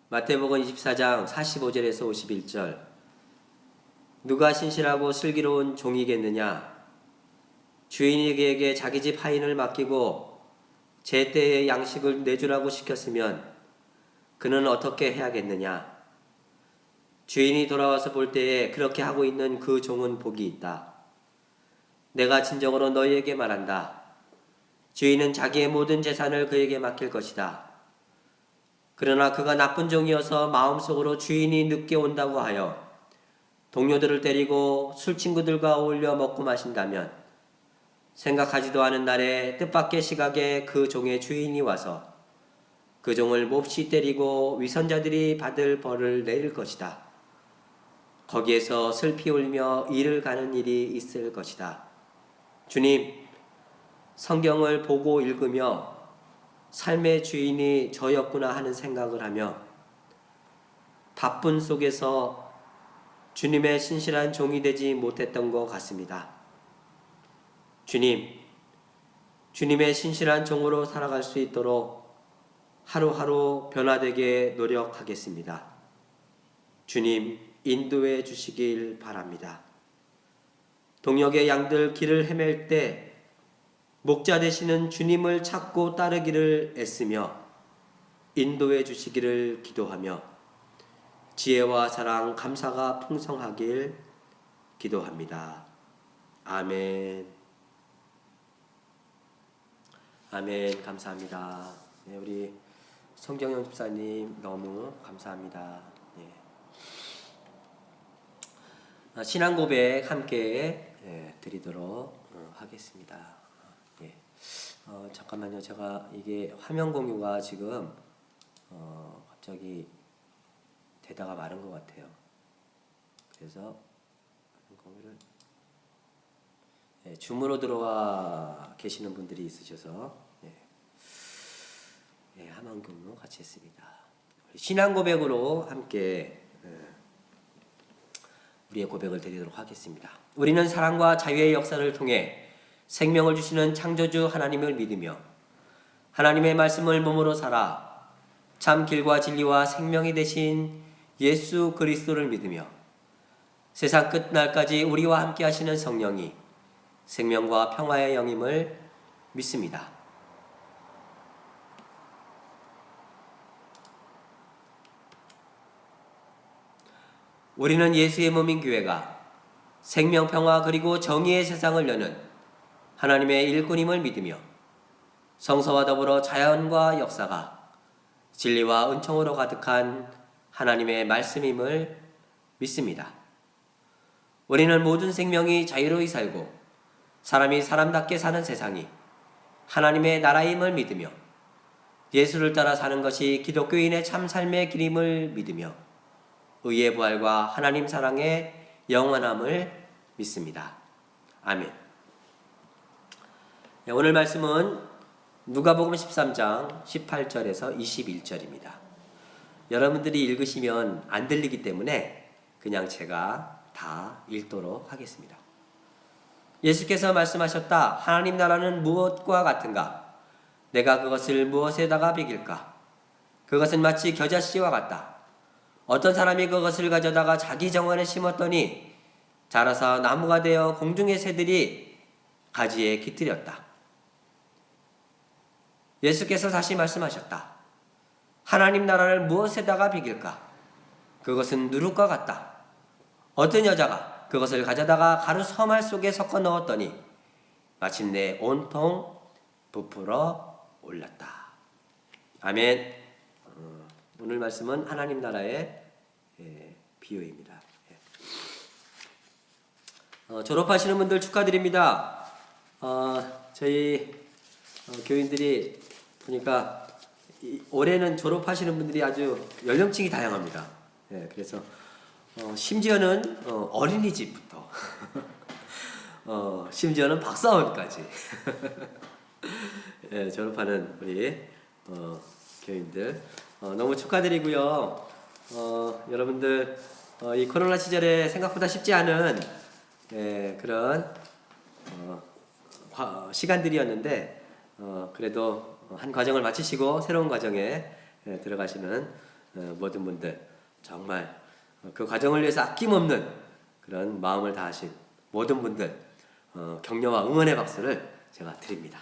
마태복음 24장 45절에서 51절. 누가 신실하고 슬기로운 종이겠느냐? 주인이 그에게 자기 집 하인을 맡기고 제때에 양식을 내주라고 시켰으면 그는 어떻게 해야겠느냐? 주인이 돌아와서 볼 때에 그렇게 하고 있는 그 종은 복이 있다. 내가 진정으로 너희에게 말한다. 주인은 자기의 모든 재산을 그에게 맡길 것이다. 그러나 그가 나쁜 종이어서 마음속으로 주인이 늦게 온다고 하여 동료들을 데리고 술친구들과 어울려 먹고 마신다면 생각하지도 않은 날에 뜻밖의 시각에 그 종의 주인이 와서 그 종을 몹시 때리고 위선자들이 받을 벌을 내릴 것이다. 거기에서 슬피 울며 이를 가는 일이 있을 것이다. 주님, 성경을 보고 읽으며 삶의 주인이 저였구나 하는 생각을 하며 바쁜 속에서 주님의 신실한 종이 되지 못했던 것 같습니다. 주님, 주님의 신실한 종으로 살아갈 수 있도록 하루하루 변화되게 노력하겠습니다. 주님, 인도해 주시길 바랍니다. 동역의 양들 길을 헤맬 때 목자 되시는 주님을 찾고 따르기를 애쓰며 인도해 주시기를 기도하며 지혜와 사랑, 감사가 풍성하길 기도합니다. 아멘. 아멘. 감사합니다. 네, 우리 성경영 집사님 너무 감사합니다. 네. 신앙 고백 함께 드리도록 하겠습니다. 잠깐만요. 제가 이게 화면 공유가 지금 갑자기 되다가 마른 것 같아요. 그래서 공유를 줌으로 들어와 계시는 분들이 있으셔서 화면 공유 같이 했습니다. 신앙 고백으로 함께 우리의 고백을 드리도록 하겠습니다. 우리는 사랑과 자유의 역사를 통해 생명을 주시는 창조주 하나님을 믿으며 하나님의 말씀을 몸으로 살아 참 길과 진리와 생명이 되신 예수 그리스도를 믿으며 세상 끝날까지 우리와 함께 하시는 성령이 생명과 평화의 영임을 믿습니다. 우리는 예수의 몸인 교회가 생명, 평화 그리고 정의의 세상을 여는 하나님의 일꾼임을 믿으며 성서와 더불어 자연과 역사가 진리와 은총으로 가득한 하나님의 말씀임을 믿습니다. 우리는 모든 생명이 자유로이 살고 사람이 사람답게 사는 세상이 하나님의 나라임을 믿으며 예수를 따라 사는 것이 기독교인의 참 삶의 길임을 믿으며 의의 부활과 하나님 사랑의 영원함을 믿습니다. 아멘. 오늘 말씀은 누가복음 13장 18절에서 21절입니다. 여러분들이 읽으시면 안 들리기 때문에 그냥 제가 다 읽도록 하겠습니다. 예수께서 말씀하셨다. 하나님 나라는 무엇과 같은가? 내가 그것을 무엇에다가 비길까? 그것은 마치 겨자씨와 같다. 어떤 사람이 그것을 가져다가 자기 정원에 심었더니 자라서 나무가 되어 공중의 새들이 가지에 깃들였다. 예수께서 다시 말씀하셨다. 하나님 나라를 무엇에다가 비길까? 그것은 누룩과 같다. 어떤 여자가 그것을 가져다가 가루 서말 속에 섞어 넣었더니 마침내 온통 부풀어 올랐다. 아멘. 오늘 말씀은 하나님 나라의 비유입니다. 졸업하시는 분들 축하드립니다. 저희 교인들이 보니까 올해는 졸업하시는 분들이 아주 연령층이 다양합니다. 그래서 심지어는 어린이집부터 심지어는 박사원까지 졸업하는 우리 교인들 너무 축하드리고요. 여러분들 이 코로나 시절에 생각보다 쉽지 않은 그런 시간들이었는데 그래도 한 과정을 마치시고 새로운 과정에 들어가시는 모든 분들 정말 그 과정을 위해서 아낌없는 그런 마음을 다하신 모든 분들 격려와 응원의 박수를 제가 드립니다.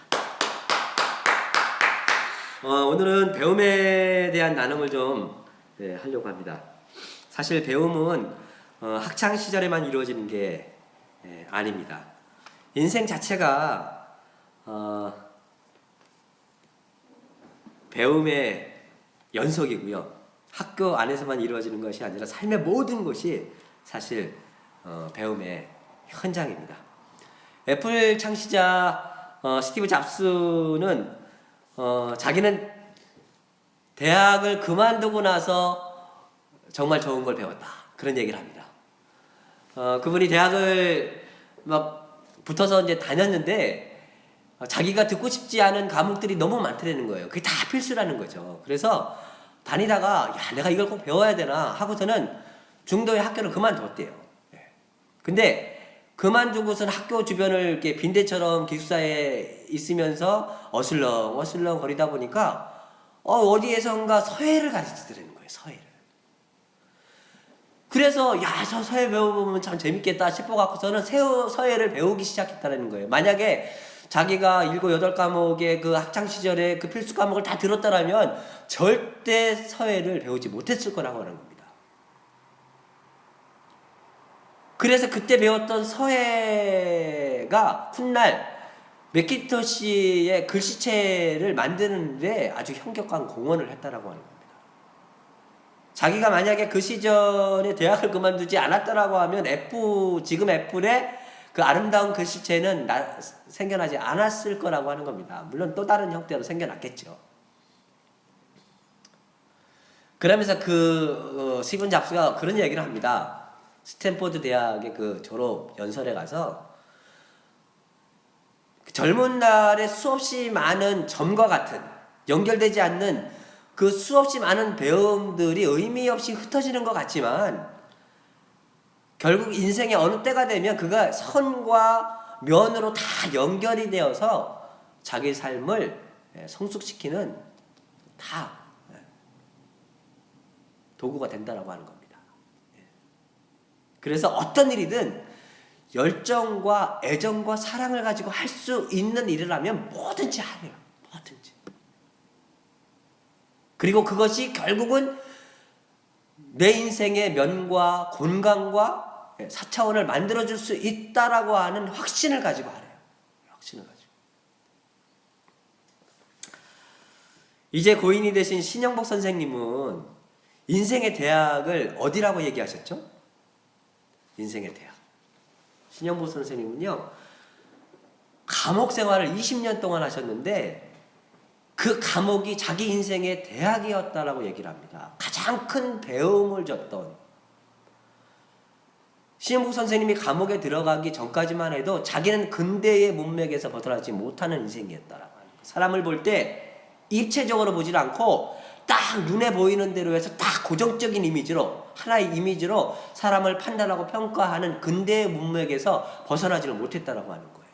오늘은 배움에 대한 나눔을 좀 하려고 합니다. 사실 배움은 학창 시절에만 이루어지는 게 아닙니다. 인생 자체가 배움의 연속이고요. 학교 안에서만 이루어지는 것이 아니라 삶의 모든 것이 사실 배움의 현장입니다. 애플 창시자 스티브 잡스는 자기는 대학을 그만두고 나서 정말 좋은 걸 배웠다, 그런 얘기를 합니다. 그분이 대학을 막 붙어서 이제 다녔는데 자기가 듣고 싶지 않은 과목들이 너무 많다는 거예요. 그게 다 필수라는 거죠. 그래서 다니다가 야, 내가 이걸 꼭 배워야 되나 하고서는 중도의 학교를 그만뒀대요. 근데 그만두고선 학교 주변을 이렇게 빈대처럼 기숙사에 있으면서 어슬렁 거리다 보니까 어디에선가 서예를 가르치더라는 거예요. 서예를. 그래서 야, 저 서예 배워보면 참 재밌겠다 싶어갖고서는 서예를 배우기 시작했다는 거예요. 만약에 자기가 7, 8과목의 그 학창시절에 그 필수 과목을 다 들었다라면 절대 서예를 배우지 못했을 거라고 하는 겁니다. 그래서 그때 배웠던 서예가 훗날 맥킨토시의 글씨체를 만드는데 아주 현격한 공헌을 했다라고 하는 겁니다. 자기가 만약에 그 시절에 대학을 그만두지 않았다라고 하면 지금 애플의 그 아름다운 글씨체는 생겨나지 않았을 거라고 하는 겁니다. 물론 또 다른 형태로 생겨났겠죠. 그러면서 스티븐 잡스가 그런 얘기를 합니다. 스탠포드 대학의 그 졸업 연설에 가서 젊은 날에 수없이 많은 점과 같은 연결되지 않는 그 수없이 많은 배움들이 의미 없이 흩어지는 것 같지만 결국 인생의 어느 때가 되면 그가 선과 면으로 다 연결이 되어서 자기 삶을 성숙시키는 다 도구가 된다라고 하는 겁니다. 그래서 어떤 일이든 열정과 애정과 사랑을 가지고 할 수 있는 일이라면 뭐든지 하래요. 뭐든지. 그리고 그것이 결국은 내 인생의 면과 건강과 4차원을 만들어줄 수 있다라고 하는 확신을 가지고 하래요. 확신을 가지고. 이제 고인이 되신 신영복 선생님은 인생의 대학을 어디라고 얘기하셨죠? 인생의 대학. 신영복 선생님은요, 감옥 생활을 20년 동안 하셨는데 그 감옥이 자기 인생의 대학이었다라고 얘기를 합니다. 가장 큰 배움을 줬던. 신영복 선생님이 감옥에 들어가기 전까지만 해도 자기는 근대의 문맥에서 벗어나지 못하는 인생이었다라고 하는 거예요. 사람을 볼 때 입체적으로 보질 않고 딱 눈에 보이는 대로 해서 딱 고정적인 이미지로, 하나의 이미지로 사람을 판단하고 평가하는 근대의 문맥에서 벗어나지를 못했다라고 하는 거예요.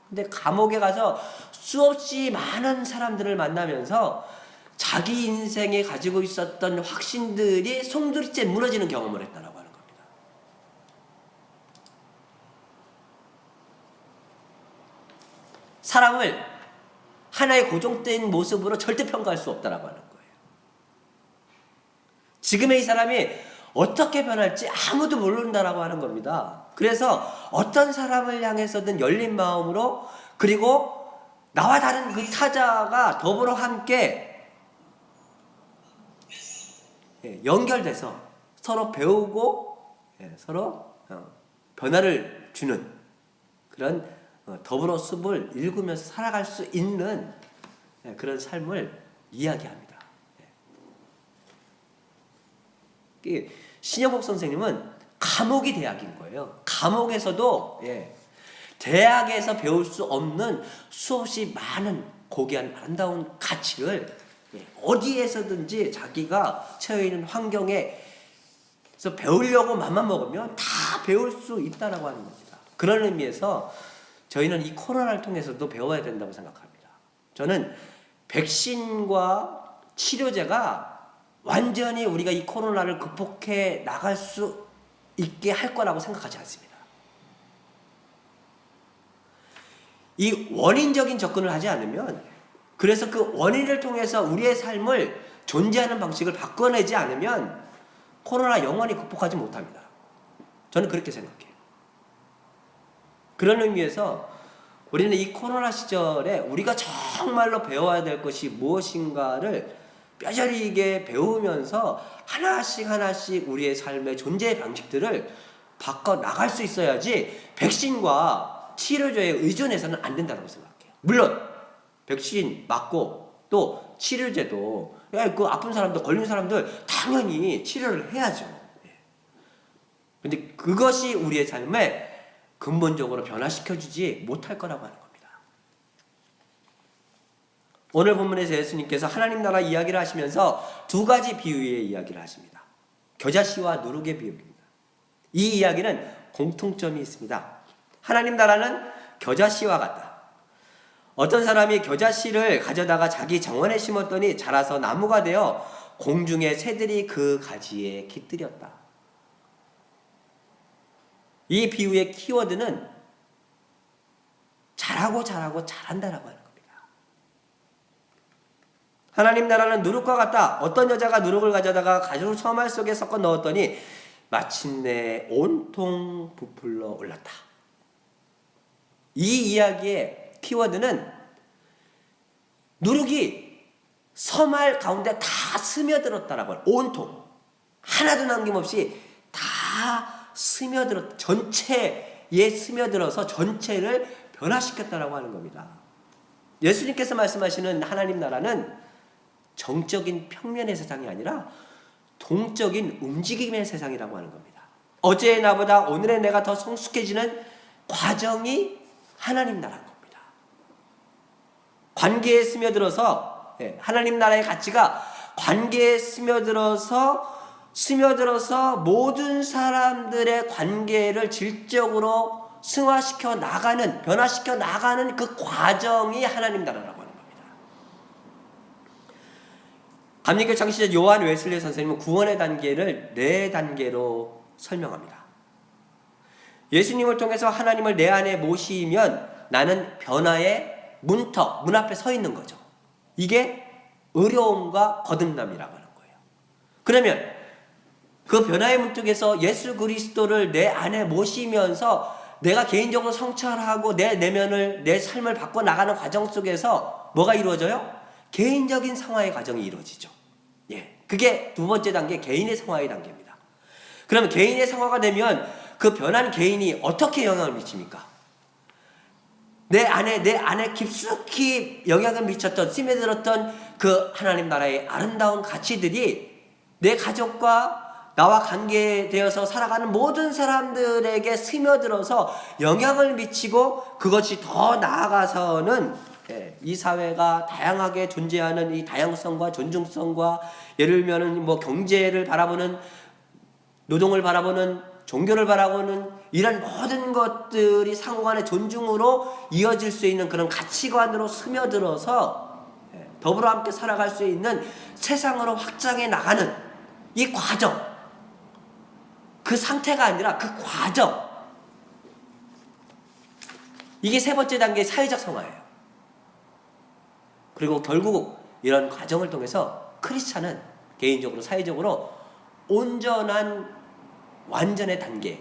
근데 감옥에 가서 수없이 많은 사람들을 만나면서 자기 인생에 가지고 있었던 확신들이 송두리째 무너지는 경험을 했다라고 하는 겁니다. 사람을 하나의 고정된 모습으로 절대 평가할 수 없다라고 하는 거예요. 지금의 이 사람이 어떻게 변할지 아무도 모른다라고 하는 겁니다. 그래서 어떤 사람을 향해서든 열린 마음으로, 그리고 나와 다른 그 타자가 더불어 함께 연결돼서 서로 배우고 서로 변화를 주는 그런 더불어 숲을 읽으면서 살아갈 수 있는 그런 삶을 이야기합니다. 신영복 선생님은 감옥이 대학인 거예요. 감옥에서도 대학에서 배울 수 없는 수없이 많은 고귀한 아름다운 가치를 어디에서든지 자기가 처해 있는 환경에서 배우려고 맘만 먹으면 다 배울 수 있다라고 하는 겁니다. 그런 의미에서 저희는 이 코로나를 통해서도 배워야 된다고 생각합니다. 저는 백신과 치료제가 완전히 우리가 이 코로나를 극복해 나갈 수 있게 할 거라고 생각하지 않습니다. 이 원인적인 접근을 하지 않으면, 그래서 그 원인을 통해서 우리의 삶을 존재하는 방식을 바꿔내지 않으면 코로나 영원히 극복하지 못합니다. 저는 그렇게 생각해요. 그런 의미에서 우리는 이 코로나 시절에 우리가 정말로 배워야 될 것이 무엇인가를 뼈저리게 배우면서 하나씩 우리의 삶의 존재의 방식들을 바꿔 나갈 수 있어야지 백신과 치료제에 의존해서는 안 된다고 생각해요. 물론 백신 맞고 또 치료제도 그 아픈 사람들, 걸린 사람들 당연히 치료를 해야죠. 근데 그것이 우리의 삶에 근본적으로 변화시켜주지 못할 거라고 하는 겁니다. 오늘 본문에서 예수님께서 하나님 나라 이야기를 하시면서 두 가지 비유의 이야기를 하십니다. 겨자씨와 누룩의 비유입니다. 이 이야기는 공통점이 있습니다. 하나님 나라는 겨자씨와 같다. 어떤 사람이 겨자씨를 가져다가 자기 정원에 심었더니 자라서 나무가 되어 공중의 새들이 그 가지에 깃들였다. 이 비유의 키워드는 자라고 자란다라고 하는 겁니다. 하나님 나라는 누룩과 같다. 어떤 여자가 누룩을 가져다가 가죽 서말 속에 섞어 넣었더니 마침내 온통 부풀러 올랐다. 이 이야기의 키워드는 누룩이 서말 가운데 다 스며들었다라고 해요. 온통 하나도 남김없이 다 스며들었, 전체에 스며들어서 전체를 변화시켰다라고 하는 겁니다. 예수님께서 말씀하시는 하나님 나라는 정적인 평면의 세상이 아니라 동적인 움직임의 세상이라고 하는 겁니다. 어제의 나보다 오늘의 내가 더 성숙해지는 과정이 하나님 나라인 겁니다. 관계에 스며들어서, 하나님 나라의 가치가 관계에 스며들어서 모든 사람들의 관계를 질적으로 승화시켜 나가는, 변화시켜 나가는 그 과정이 하나님 나라라고 하는 겁니다. 감리교 창시자 요한 웨슬리 선생님은 구원의 단계를 4단계로 설명합니다. 예수님을 통해서 하나님을 내 안에 모시면 나는 변화의 문턱, 문 앞에 서 있는 거죠. 이게 어려움과 거듭남이라고 하는 거예요. 그러면 그 변화의 문턱에서 예수 그리스도를 내 안에 모시면서 내가 개인적으로 성찰하고 내 내면을, 내 삶을 바꿔 나가는 과정 속에서 뭐가 이루어져요? 개인적인 성화의 과정이 이루어지죠. 그게 두 번째 단계, 개인의 성화의 단계입니다. 그러면 개인의 성화가 되면 그 변한 개인이 어떻게 영향을 미칩니까? 내 안에 깊숙이 영향을 미쳤던, 스며들었던 그 하나님 나라의 아름다운 가치들이 내 가족과 나와 관계되어서 살아가는 모든 사람들에게 스며들어서 영향을 미치고, 그것이 더 나아가서는 이 사회가 다양하게 존재하는 이 다양성과 존중성과, 예를 들면 뭐 경제를 바라보는, 노동을 바라보는, 종교를 바라보는 이런 모든 것들이 상호간의 존중으로 이어질 수 있는 그런 가치관으로 스며들어서 더불어 함께 살아갈 수 있는 세상으로 확장해 나가는 이 과정, 그 상태가 아니라 그 과정, 이게 세 번째 단계의 사회적 성화예요. 그리고 결국 이런 과정을 통해서 크리스찬은 개인적으로, 사회적으로 온전한 완전의 단계에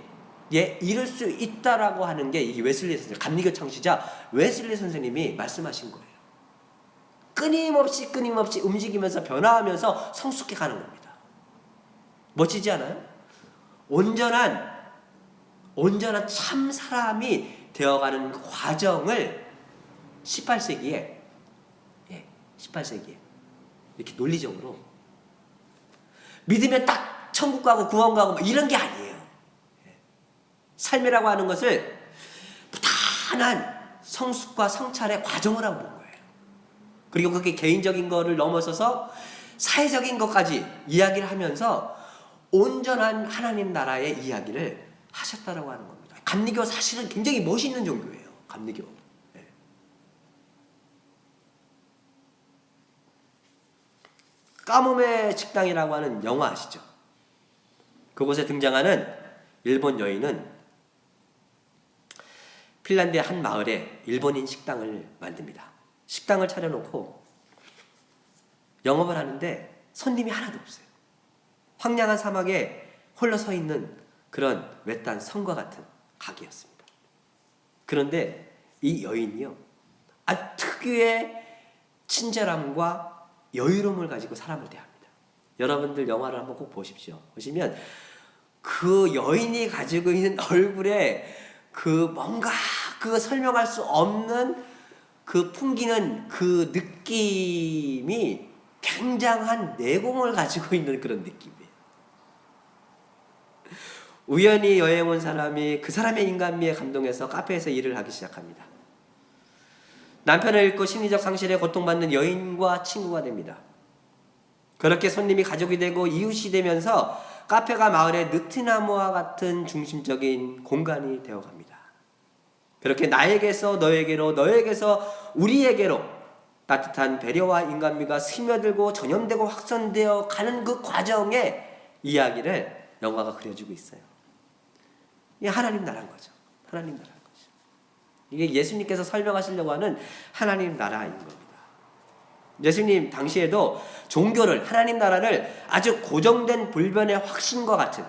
이를 수 있다라고 하는 게 이 웨슬리 선생님, 감리교 창시자 웨슬리 선생님이 말씀하신 거예요. 끊임없이 움직이면서 변화하면서 성숙해 가는 겁니다. 멋지지 않아요? 온전한 참 사람이 되어가는 과정을 18세기에 이렇게 논리적으로 믿으면 딱 천국 가고 구원 가고 이런 게 아니에요. 삶이라고 하는 것을 무단한 성숙과 성찰의 과정을 하고 본 거예요. 그리고 그게 개인적인 거를 넘어서서 사회적인 것까지 이야기를 하면서 온전한 하나님 나라의 이야기를 하셨다라고 하는 겁니다. 감리교 사실은 굉장히 멋있는 종교예요. 감리교. 까모메 식당이라고 하는 영화 아시죠? 그곳에 등장하는 일본 여인은 핀란드의 한 마을에 일본인 식당을 만듭니다. 식당을 차려놓고 영업을 하는데 손님이 하나도 없어요. 황량한 사막에 홀로 서 있는 그런 외딴 성과 같은 가게였습니다. 그런데 이 여인이요, 아주 특유의 친절함과 여유로움을 가지고 사람을 대합니다. 여러분들 영화를 한번 꼭 보십시오. 보시면 그 여인이 가지고 있는 얼굴에 그 뭔가 그 설명할 수 없는 그 풍기는 그 느낌이 굉장한 내공을 가지고 있는 그런 느낌이에요. 우연히 여행 온 사람이 그 사람의 인간미에 감동해서 카페에서 일을 하기 시작합니다. 남편을 잃고 심리적 상실에 고통받는 여인과 친구가 됩니다. 그렇게 손님이 가족이 되고 이웃이 되면서 카페가 마을의 느티나무와 같은 중심적인 공간이 되어갑니다. 그렇게 나에게서 너에게로, 너에게서 우리에게로 따뜻한 배려와 인간미가 스며들고 전염되고 확산되어 가는 그 과정의 이야기를 영화가 그려주고 있어요. 이게 하나님 나라인 거죠. 하나님 나라인 거죠. 이게 예수님께서 설명하시려고 하는 하나님 나라인 겁니다. 예수님 당시에도 종교를, 하나님 나라를 아주 고정된 불변의 확신과 같은,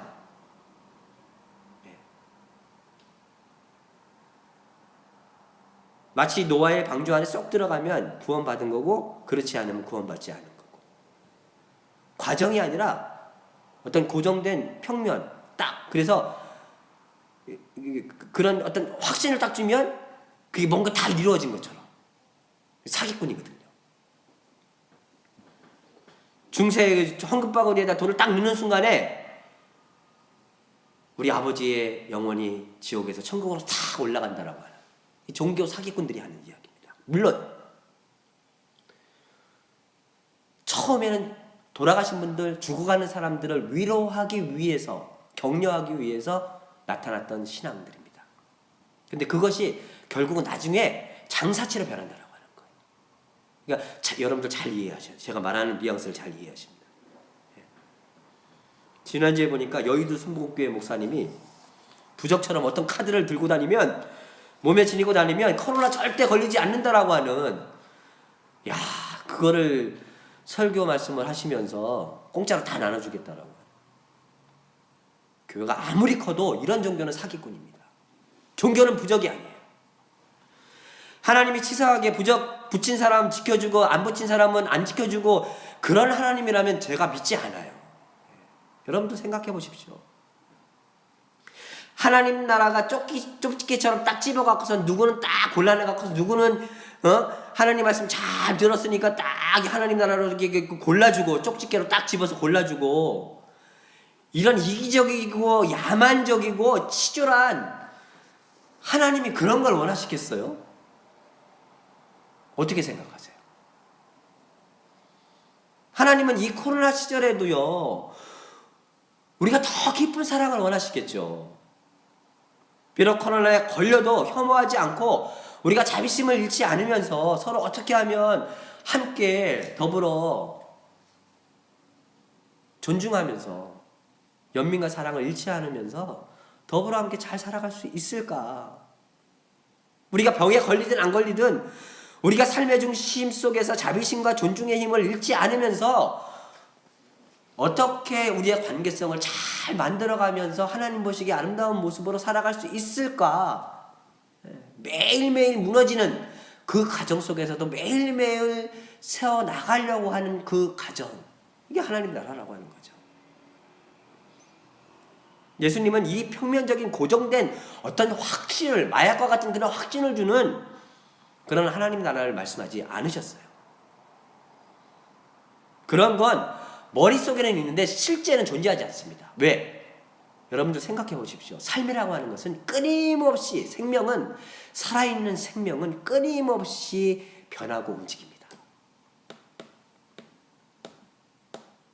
마치 노아의 방주 안에 쏙 들어가면 구원받은 거고 그렇지 않으면 구원받지 않은 거고, 과정이 아니라 어떤 고정된 평면 딱, 그래서 그런 어떤 확신을 딱 주면 그게 뭔가 다 이루어진 것처럼 사기꾼이거든요. 중세 황금바구니에다 돈을 딱 넣는 순간에 우리 아버지의 영혼이 지옥에서 천국으로 탁 올라간다라고 하는 이 종교 사기꾼들이 하는 이야기입니다. 물론 처음에는 돌아가신 분들, 죽어가는 사람들을 위로하기 위해서, 격려하기 위해서 나타났던 신앙들입니다. 근데 그것이 결국은 나중에 장사치로 변한다라고 하는 거예요. 그러니까 여러분들 잘 이해하셔야 돼요. 제가 말하는 뉘앙스를 잘 이해하십니다. 지난주에 보니까 여의도 순복음교회 목사님이 부적처럼 어떤 카드를 들고 다니면, 몸에 지니고 다니면 코로나 절대 걸리지 않는다라고 하는, 그거를 설교 말씀을 하시면서 공짜로 다 나눠주겠다라고. 교회가 아무리 커도 이런 종교는 사기꾼입니다. 종교는 부적이 아니에요. 하나님이 치사하게 부적 붙인 사람 지켜주고 안 붙인 사람은 안 지켜주고 그런 하나님이라면 제가 믿지 않아요. 여러분도 생각해 보십시오. 하나님 나라가 쪽집게처럼 딱 집어갖고서 누구는 딱 골라내갖고서 누구는 하나님 말씀 잘 들었으니까 딱 하나님 나라로 이렇게 골라주고, 쪽집게로 딱 집어서 골라주고, 이런 이기적이고 야만적이고 치졸한 하나님이 그런 걸 원하시겠어요? 어떻게 생각하세요? 하나님은 이 코로나 시절에도요, 우리가 더 깊은 사랑을 원하시겠죠. 비록 코로나에 걸려도 혐오하지 않고 우리가 자비심을 잃지 않으면서 서로 어떻게 하면 함께 더불어 존중하면서 연민과 사랑을 잃지 않으면서 더불어 함께 잘 살아갈 수 있을까? 우리가 병에 걸리든 안 걸리든 우리가 삶의 중심 속에서 자비심과 존중의 힘을 잃지 않으면서 어떻게 우리의 관계성을 잘 만들어가면서 하나님 보시기에 아름다운 모습으로 살아갈 수 있을까? 매일매일 무너지는 그 가정 속에서도 매일매일 세워나가려고 하는 그 가정, 이게 하나님 나라라고 하는 거죠. 예수님은 이 평면적인 고정된 어떤 확신을, 마약과 같은 그런 확신을 주는 그런 하나님 나라를 말씀하지 않으셨어요. 그런 건 머릿속에는 있는데 실제는 존재하지 않습니다. 왜? 여러분들 생각해 보십시오. 삶이라고 하는 것은 끊임없이, 생명은, 살아있는 생명은 끊임없이 변하고 움직입니다.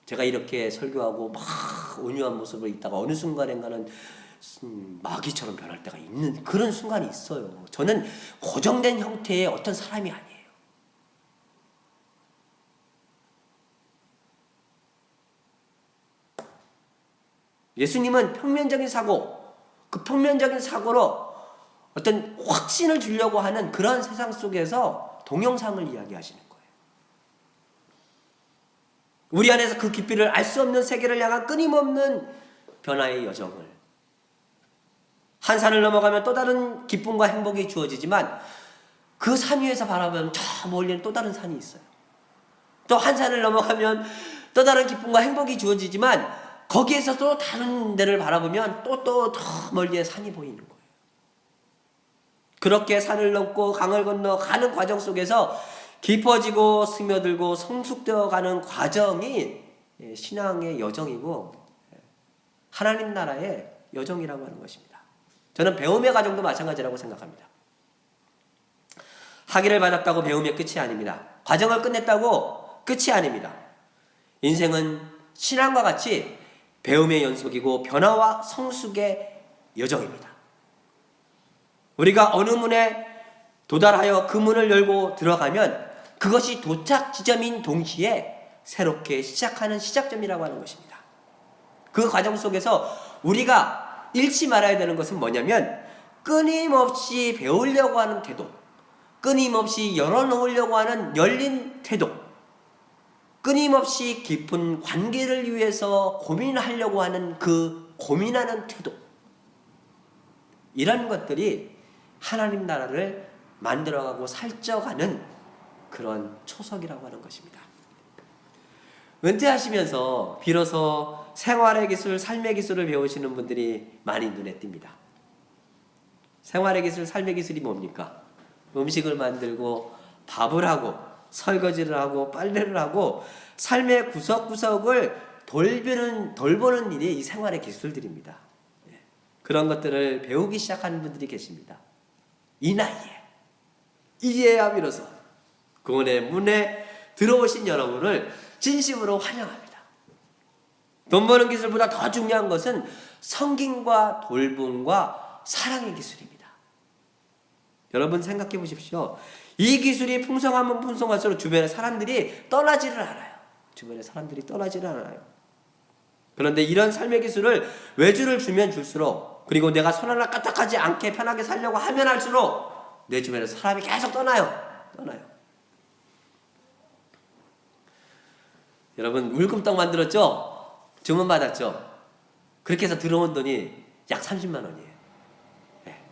제가 이렇게 설교하고 막 온유한 모습을 있다가 어느 순간인가는 마귀처럼 변할 때가 있는 그런 순간이 있어요. 저는 고정된 형태의 어떤 사람이 아니에요. 예수님은 평면적인 사고, 그 평면적인 사고로 어떤 확신을 주려고 하는 그런 세상 속에서 동영상을 이야기하시는 거예요. 우리 안에서 그 깊이를 알 수 없는 세계를 향한 끊임없는 변화의 여정을, 한 산을 넘어가면 또 다른 기쁨과 행복이 주어지지만 그 산 위에서 바라보면 저 멀리는 또 다른 산이 있어요. 또 한 산을 넘어가면 또 다른 기쁨과 행복이 주어지지만 거기에서 또 다른 데를 바라보면 또 더 멀리에 산이 보이는 거예요. 그렇게 산을 넘고 강을 건너 가는 과정 속에서 깊어지고 스며들고 성숙되어 가는 과정이 신앙의 여정이고 하나님 나라의 여정이라고 하는 것입니다. 저는 배움의 과정도 마찬가지라고 생각합니다. 학위를 받았다고 배움의 끝이 아닙니다. 과정을 끝냈다고 끝이 아닙니다. 인생은 신앙과 같이 배움의 연속이고 변화와 성숙의 여정입니다. 우리가 어느 문에 도달하여 그 문을 열고 들어가면 그것이 도착 지점인 동시에 새롭게 시작하는 시작점이라고 하는 것입니다. 그 과정 속에서 우리가 잃지 말아야 되는 것은 뭐냐면 끊임없이 배우려고 하는 태도, 끊임없이 열어놓으려고 하는 열린 태도, 끊임없이 깊은 관계를 위해서 고민하려고 하는 그 고민하는 태도, 이런 것들이 하나님 나라를 만들어가고 살쪄가는 그런 초석이라고 하는 것입니다. 은퇴하시면서 비로소 생활의 기술, 삶의 기술을 배우시는 분들이 많이 눈에 띕니다. 생활의 기술, 삶의 기술이 뭡니까? 음식을 만들고 밥을 하고 설거지를 하고 빨래를 하고 삶의 구석구석을 돌보는 일이 이 생활의 기술들입니다. 그런 것들을 배우기 시작하는 분들이 계십니다. 이 나이에, 이제야 비로소 구원의 문에 들어오신 여러분을 진심으로 환영합니다. 돈 버는 기술보다 더 중요한 것은 섬김과 돌봄과 사랑의 기술입니다. 여러분 생각해 보십시오. 이 기술이 풍성하면 풍성할수록 주변의 사람들이 떠나지를 않아요. 주변의 사람들이 떠나지를 않아요. 그런데 이런 삶의 기술을 외주를 주면 줄수록, 그리고 내가 손 하나 까딱하지 않게 편하게 살려고 하면 할수록 내 주변에서 사람이 계속 떠나요. 여러분 울금떡 만들었죠? 주문 받았죠? 그렇게 해서 들어온 돈이 약 30만 원이에요. 네.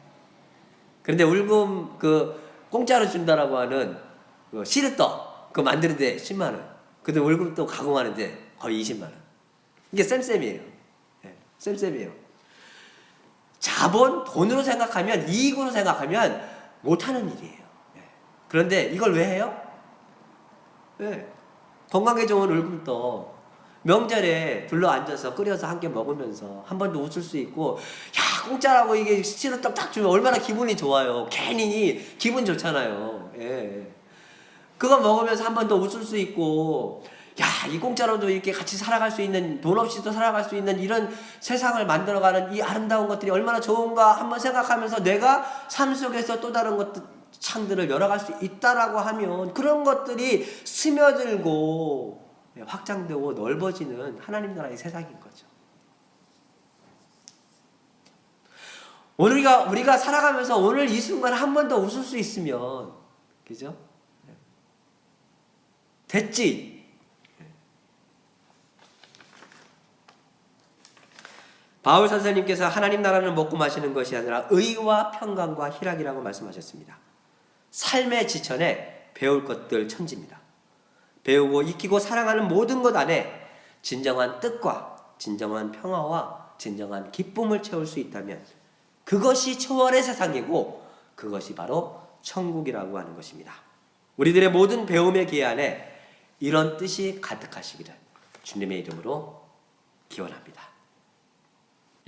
그런데 울금 공짜로 준다라고 하는 시르떡 만드는데 10만 원. 근데 울금떡 가공하는데 거의 20만 원. 이게 쌤쌤이에요. 네. 쌤쌤이에요. 자본, 돈으로 생각하면, 이익으로 생각하면 못하는 일이에요. 네. 그런데 이걸 왜 해요? 네. 건강에 좋은 울금떡 명절에 둘러앉아서 끓여서 함께 먹으면서 한 번 더 웃을 수 있고, 야 공짜라고 이게 시루떡 딱 주면 얼마나 기분이 좋아요. 괜히 기분 좋잖아요. 예. 그거 먹으면서 한 번 더 웃을 수 있고, 야 이 공짜로도 이렇게 같이 살아갈 수 있는, 돈 없이도 살아갈 수 있는 이런 세상을 만들어가는 이 아름다운 것들이 얼마나 좋은가 한번 생각하면서 내가 삶 속에서 또 다른 것들, 창들을 열어갈 수 있다라고 하면 그런 것들이 스며들고 확장되고 넓어지는 하나님 나라의 세상인 거죠. 우리가 살아가면서 오늘 이 순간 한 번 더 웃을 수 있으면, 그죠? 됐지. 바울 선생님께서 하나님 나라는 먹고 마시는 것이 아니라 의와 평강과 희락이라고 말씀하셨습니다. 삶의 지천에 배울 것들 천지입니다. 배우고 익히고 사랑하는 모든 것 안에 진정한 뜻과 진정한 평화와 진정한 기쁨을 채울 수 있다면 그것이 초월의 세상이고 그것이 바로 천국이라고 하는 것입니다. 우리들의 모든 배움의 기회 안에 이런 뜻이 가득하시기를 주님의 이름으로 기원합니다.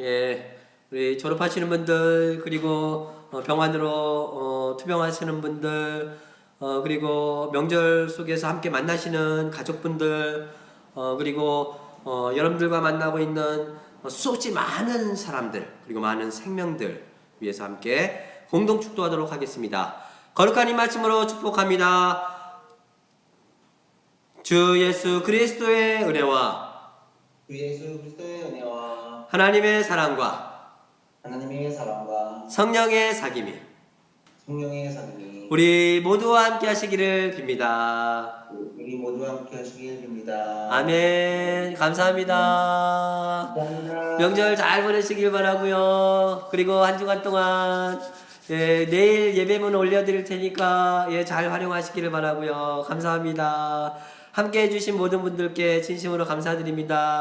예, 우리 졸업하시는 분들, 그리고 병환으로 투병하시는 분들, 그리고 명절 속에서 함께 만나시는 가족분들, 그리고 여러분들과 만나고 있는 수없이 많은 사람들, 그리고 많은 생명들 위해서 함께 공동 축도하도록 하겠습니다. 거룩한 이 말씀으로 축복합니다. 주 예수 그리스도의 은혜와 하나님의 사랑과 하나님의 사랑과 성령의 사귐이 성령의 사랑이 우리 모두와 함께 하시기를 빕니다. 우리 모두와 함께 하시길 빕니다. 아멘. 감사합니다. 감사합니다. 명절 잘 보내시길 바라고요. 그리고 한 주간 동안 내일 예배문 올려드릴 테니까 잘 활용하시기를 바라고요. 감사합니다. 함께 해주신 모든 분들께 진심으로 감사드립니다.